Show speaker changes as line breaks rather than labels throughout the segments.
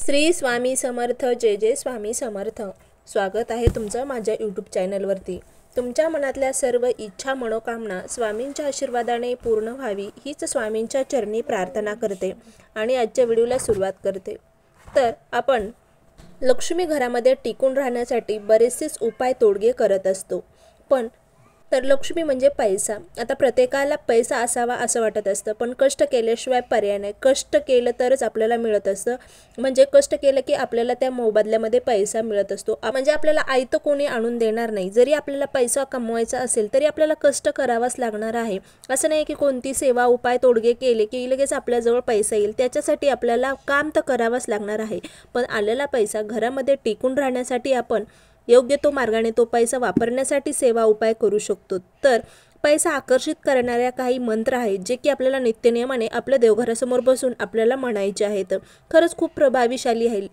श्री स्वामी समर्थ। जय जय स्वामी समर्थ। स्वागत आहे तुमचं माझ्या यूट्यूब चॅनलवरती। तुमच्या मनातल्या सर्व इच्छा मनोकामना स्वामींच्या आशीर्वादाने पूर्ण व्हावी हीच स्वामींच्या चरणी प्रार्थना करते आणि आजच्या व्हिडिओला सुरुवात करते। तर आपण लक्ष्मी घरामध्ये टिकून राहण्यासाठी बरेचसे उपाय तोडगे करत असतो, पण तर लक्ष्मी म्हणजे पैसा। आता प्रत्येकाला पैसा असावा असं वाटत असतं, पण कष्ट केल्याशिवाय पर्याय नाही। कष्ट केलं तरच आपल्याला मिळत असतं, म्हणजे कष्ट केलं की आपल्याला त्या मोबदल्यामध्ये पैसा मिळत असतो। म्हणजे आपल्याला आयतं कोणी आणून देणार नाही। जरी आपल्याला पैसा कमवायचा असेल तरी आपल्याला कष्ट करावाच लागणार आहे। असं नाही की कोणती सेवा उपाय तोडगे केले की लगेच आपल्याजवळ पैसा येईल, त्याच्यासाठी आपल्याला काम तर करावंच लागणार आहे। पण आलेला पैसा घरामध्ये टिकून राहण्यासाठी आपण योग्य तो मार्गाने तो पैसा वापरण्यासाठी सेवा उपाय करू शकतो। तर पैसा आकर्षित करणाऱ्या काही मंत्र आहेत जे की आपल्याला नित्यनियमाने आपल्या देवघरासमोर बसून आपल्याला म्हणायचे आहेत। खरंच खूप प्रभावीशाली आहे।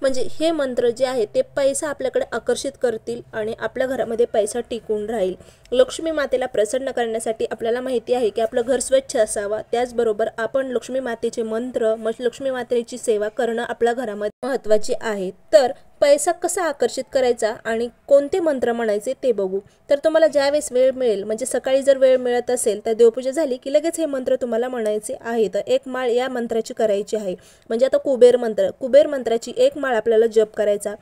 म्हणजे हे मंत्र जे आहे ते पैसा आपल्याकडे आकर्षित करतील आणि आपल्या घरामध्ये पैसा टिकून राहील। लक्ष्मी मातेला प्रसन्न करण्यासाठी आपल्याला माहिती आहे की आपलं घर स्वच्छ असावा, त्याचबरोबर आपण लक्ष्मी मातेचे मंत्र लक्ष्मी मातेची सेवा करणं आपल्या घरामध्ये महत्त्वाचे आहे। तर पैसा कसा आकर्षित करायचा आणि कोणते मंत्र म्हणायचे ते बघू। तर तुम्हाला ज्यावेळेस वेळ मिळेल, म्हणजे सकाळी जर वेळ मिळत असेल तर देवपूजा झाली की लगेच हे मंत्र तुम्हाला म्हणायचे आहेत। एक माळ या मंत्राची करायची आहे। म्हणजे आता कुबेर मंत्राची एक माळ आपल्याला जप करायचा।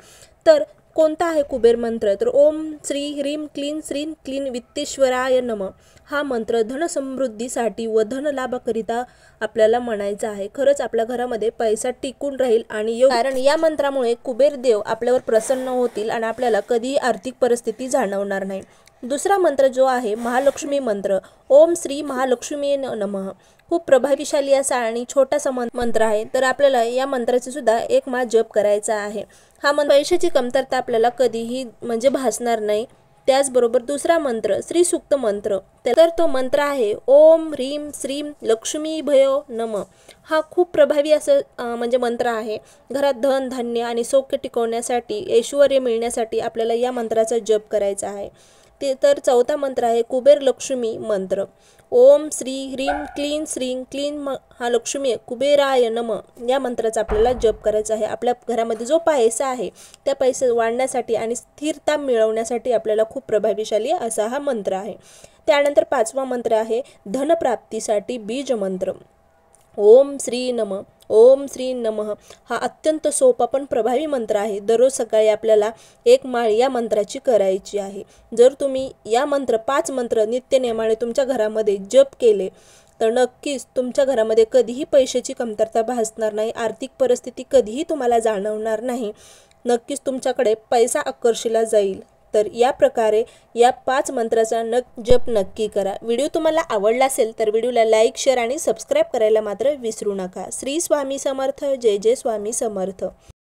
तर कोणता आहे कुबेर मंत्र? तर ओम श्री ह्रीं क्लीं श्रीं क्लीं वित्तेश्वराय नमः हा मंत्र धनसमृद्धीसाठी व धनलाभाकरिता आपल्याला म्हणायचा आहे। खरंच आपल्या घरामध्ये पैसा टिकून राहील आणि कारण या मंत्रामुळे कुबेर देव आपल्यावर प्रसन्न होतील आणि आपल्याला कधीही आर्थिक परिस्थिती जाणवणार नाही। दुसरा मंत्र जो आहे महालक्ष्मी मंत्र, ओम श्री महालक्ष्मी नमः, खूप प्रभावीशाली असा आणि छोटासा मंत्र आहे। तर आपल्याला या मंत्राचे सुद्धा एक माळ जप करायचा आहे। हा मंत्र पैशाची कमतरता आपल्याला कधीही म्हणजे भासणार नाही। त्याचबरोबर दुसरा मंत्र श्री सूक्त मंत्र, तर तो मंत्र आहे ओम ह्रीं श्रीं लक्ष्मीभयो नमः। हा खूप प्रभावी असं म्हणजे मंत्र आहे। घरात धन धान्य आणि सौख्य टिकवण्यासाठी, ऐश्वर्य मिळण्यासाठी आपल्याला या मंत्राचा जप करायचा आहे। ते तर चौथा मंत्र आहे कुबेर लक्ष्मी मंत्र, ओम श्री ह्रीं क्लीं श्रीं क्लीं महालक्ष्मी कुबेराय नमः या मंत्राचा आपल्याला जप करायचा आहे। आपल्या घरामध्ये जो पैसा आहे त्या पैसे वाढण्यासाठी आणि स्थिरता मिळवण्यासाठी आपल्याला खूप प्रभावीशाली असा हा मंत्र आहे। त्यानंतर पाचवा मंत्र आहे धनप्राप्तीसाठी बीज मंत्र, ओम श्री नमः ओम श्री नमः। हा अत्यंत सोपा पण प्रभावी मंत्र आहे। दररोज सकाळी आपल्याला एक माळ या मंत्राची करायची आहे। जर तुम्ही या 5 मंत्र नित्यनेमाने तुमच्या घरामध्ये जप केले तर नक्कीच तुमच्या घरामध्ये कधीही पैशाची कमतरता भासणार नाही, आर्थिक परिस्थिती कधीही तुम्हाला जाणवणार नाही। नक्कीच तुमच्याकडे पैसा आकर्षिला जाईल। तर या प्रकारे या 5 मंत्राचा जप नक्की करा। व्हिडिओ तुम्हाला आवडला असेल तर व्हिडिओला लाईक, शेअर आणि सबस्क्राईब करायला मात्र विसरू नका। श्री स्वामी समर्थ। जय जय स्वामी समर्थ।